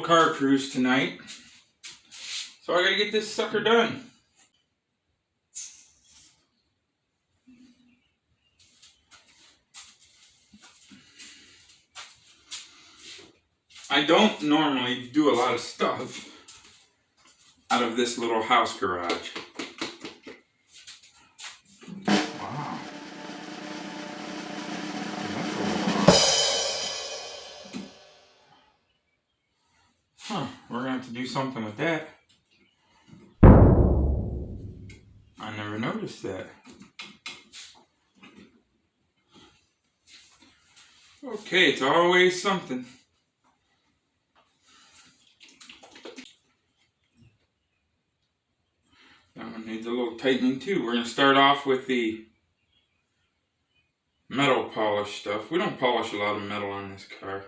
little car cruise tonight, so I gotta get this sucker done. I don't normally do a lot of stuff out of this little house garage. Wow. Huh, we're gonna have to do something with that. I never noticed that. Okay, it's always something. That one needs a little tightening too. We're going to start off with the metal polish stuff. We don't polish a lot of metal on this car.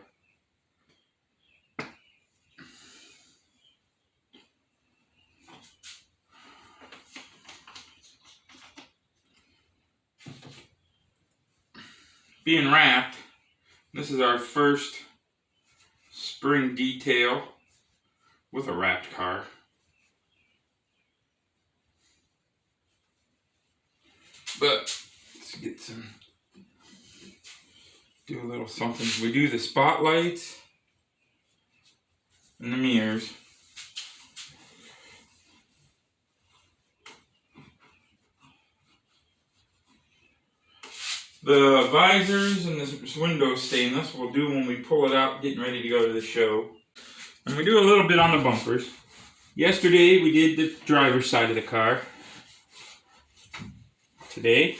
Being wrapped, this is our first spring detail with a wrapped car. But let's get do a little something. We do the spotlights and the mirrors. The visors and this window stainless we'll do when we pull it out, getting ready to go to the show. And we do a little bit on the bumpers. Yesterday we did the driver's side of the car. Today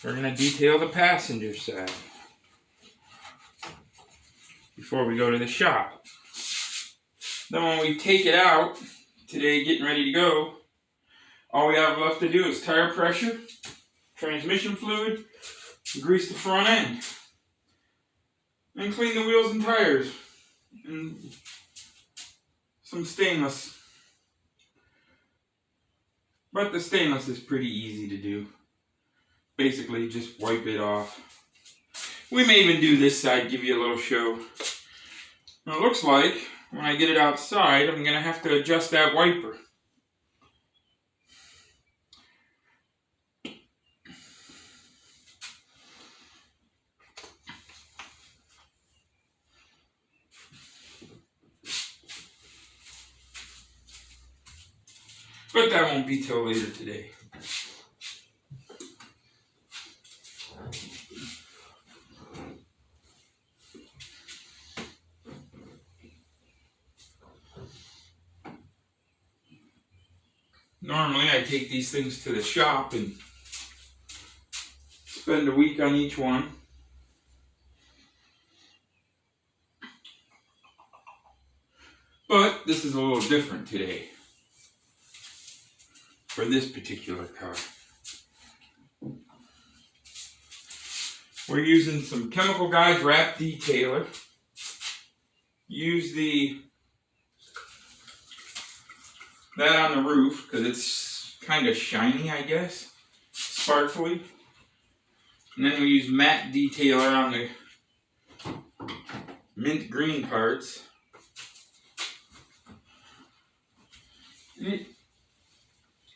we're going to detail the passenger side before we go to the shop. Then when we take it out, today getting ready to go, all we have left to do is tire pressure, transmission fluid, grease the front end, and clean the wheels and tires, and some stainless. But the stainless is pretty easy to do. Basically, just wipe it off. We may even do this side, give you a little show. Now, it looks like when I get it outside, I'm going to have to adjust that wiper. But that won't be till later today. Normally I take these things to the shop and spend a week on each one. But this is a little different today for this particular car. We're using some Chemical Guys wrap detailer. Use that on the roof because it's kind of shiny, I guess, sparkly. And then we use matte detailer on the mint green parts.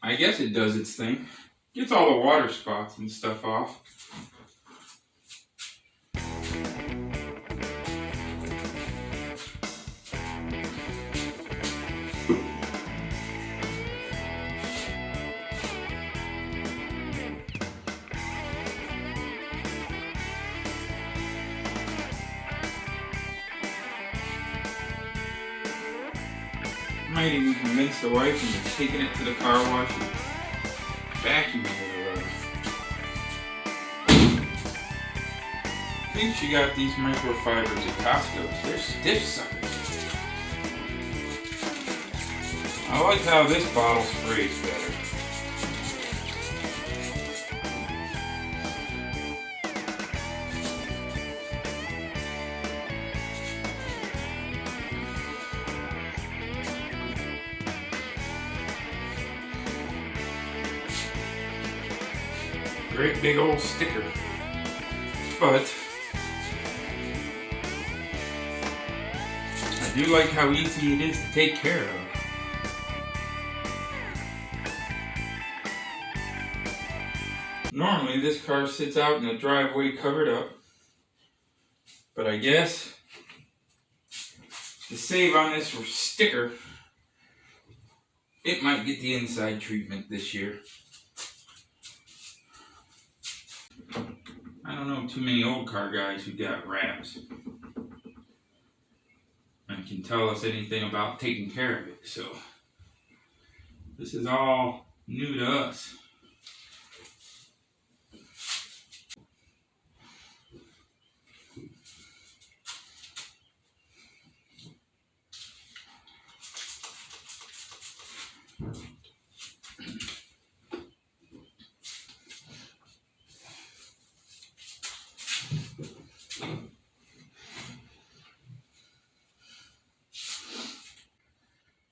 I guess it does its thing. Gets all the water spots and stuff off. Might even convince the wife into taking it to the car wash and vacuuming it around. I think she got these microfibers at Costco. They're stiff suckers. I like how this bottle sprays better. Great big old sticker. But I do like how easy it is to take care of. Normally this car sits out in the driveway covered up, but I guess to save on this sticker, it might get the inside treatment this year. I don't know too many old car guys who got wraps and can tell us anything about taking care of it, so this is all new to us.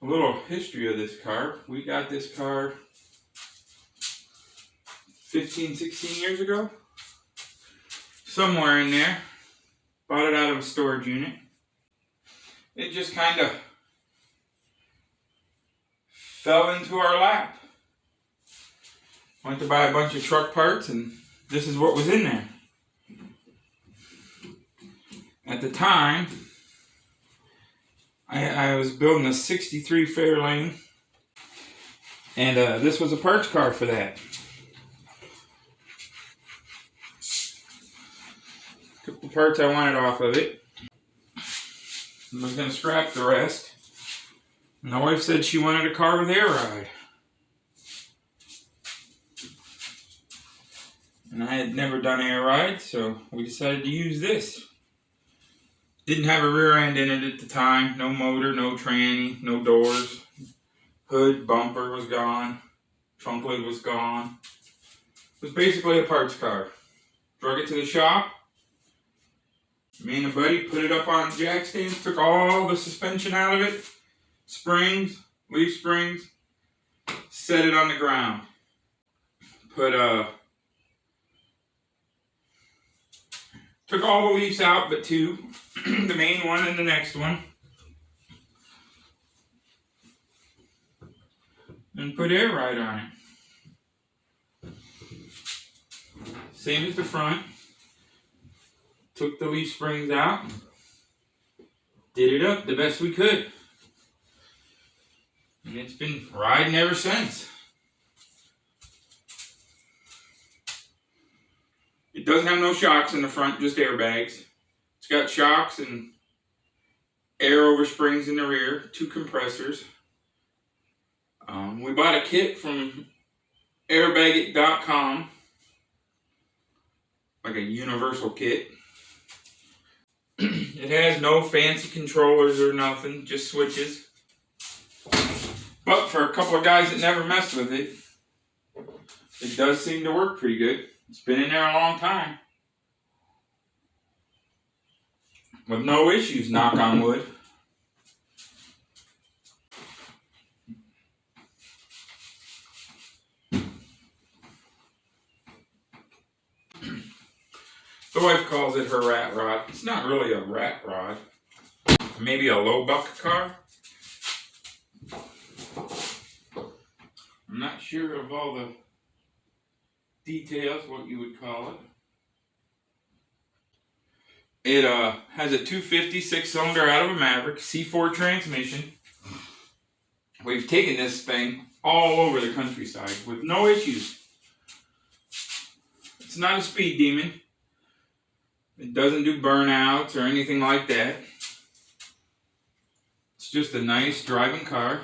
A little history of this car. We got this car 15, 16 years ago. Somewhere in there. Bought it out of a storage unit. It just kind of fell into our lap. Went to buy a bunch of truck parts and this is what was in there. At the time, I was building a 63 Fairlane, and this was a parts car for that. Took the parts I wanted off of it. I was going to scrap the rest. And my wife said she wanted a car with air ride. And I had never done air ride, so we decided to use this. Didn't have a rear end in it at the time. No motor, no tranny, no doors. Hood, bumper was gone. Trunk lid was gone. It was basically a parts car. Drug it to the shop. Me and a buddy put it up on jack stands, took all the suspension out of it. Springs, leaf springs. Set it on the ground. Took all the leaves out but two. The main one and the next one. And put air ride on it. Same as the front. Took the leaf springs out. Did it up the best we could. And it's been riding ever since. It doesn't have no shocks in the front, just airbags. It's got shocks and air over springs in the rear, 2 compressors. We bought a kit from airbagit.com, like a universal kit. It has no fancy controllers or nothing, just switches. But for a couple of guys that never messed with it, it does seem to work pretty good. It's been in there a long time. With no issues, knock on wood. The wife calls it her rat rod. It's not really a rat rod. Maybe a low buck car. I'm not sure of all the details, what you would call it. It has a 250 6-cylinder out of a Maverick, C4 transmission. We've taken this thing all over the countryside with no issues. It's not a speed demon. It doesn't do burnouts or anything like that. It's just a nice driving car.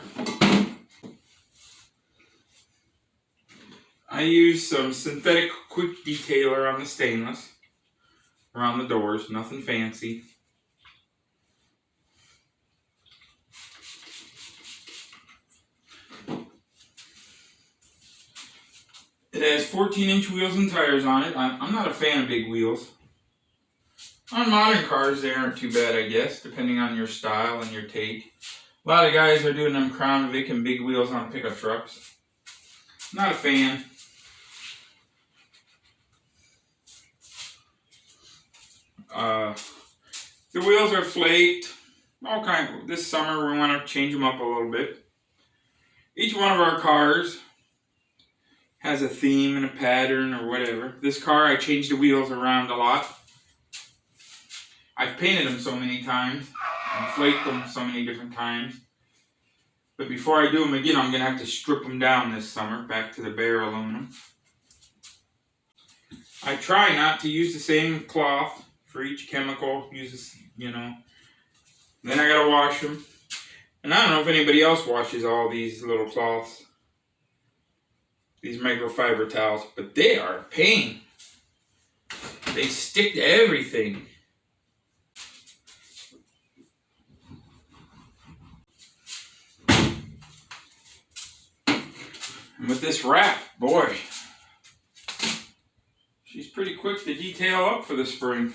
I use some synthetic quick detailer on the stainless around the doors, nothing fancy. It has 14-inch wheels and tires on it. I'm not a fan of big wheels. On modern cars, they aren't too bad, I guess, depending on your style and your take. A lot of guys are doing them Crown Vic and big wheels on pickup trucks. Not a fan. The wheels are flaked. all kind. This summer we want to change them up a little bit. Each one of our cars has a theme and a pattern or whatever. This car, I changed the wheels around a lot. I've painted them so many times, inflated them so many different times. But before I do them again, I'm going to have to strip them down this summer, back to the bare aluminum. I try not to use the same cloth for each chemical. Use this, Then I got to wash them. And I don't know if anybody else washes all these little cloths. These microfiber towels. But they are a pain. They stick to everything. And with this wrap, boy, she's pretty quick to detail up for the spring.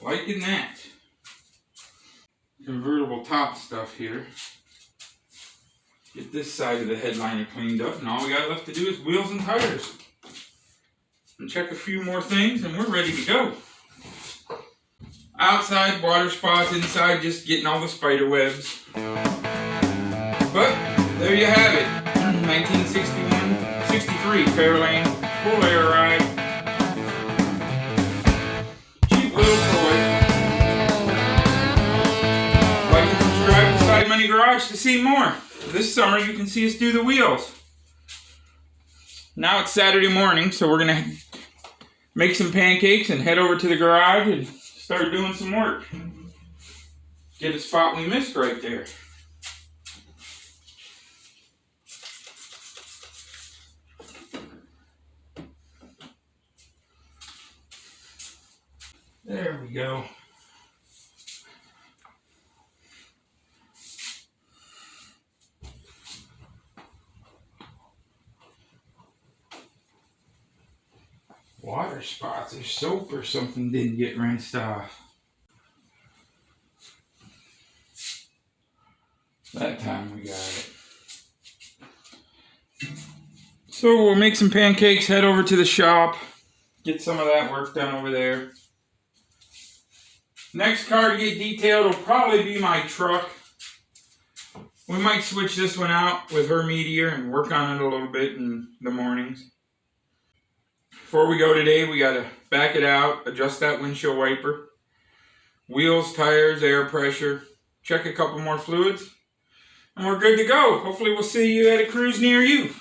Liking that. Convertible top stuff here. Get this side of the headliner cleaned up, and all we got left to do is wheels and tires. And check a few more things, and we're ready to go. Outside, water spots. Inside, just getting all the spider webs. But there you have it. 1963 Fairlane full air ride. Cheap little toy. Like and subscribe to Side Money Garage to see more. This summer you can see us do the wheels. Now it's Saturday morning, so we're gonna make some pancakes and head over to the garage and start doing some work. Get a spot we missed right there. There we go. Water spots or soap or something didn't get rinsed off. That time we got it. So we'll make some pancakes, head over to the shop, get some of that work done over there. Next car to get detailed will probably be my truck. We might switch this one out with her Meteor and work on it a little bit in the mornings. Before we go today, we got to back it out, adjust that windshield wiper, wheels, tires, air pressure, check a couple more fluids, and we're good to go. Hopefully we'll see you at a cruise near you.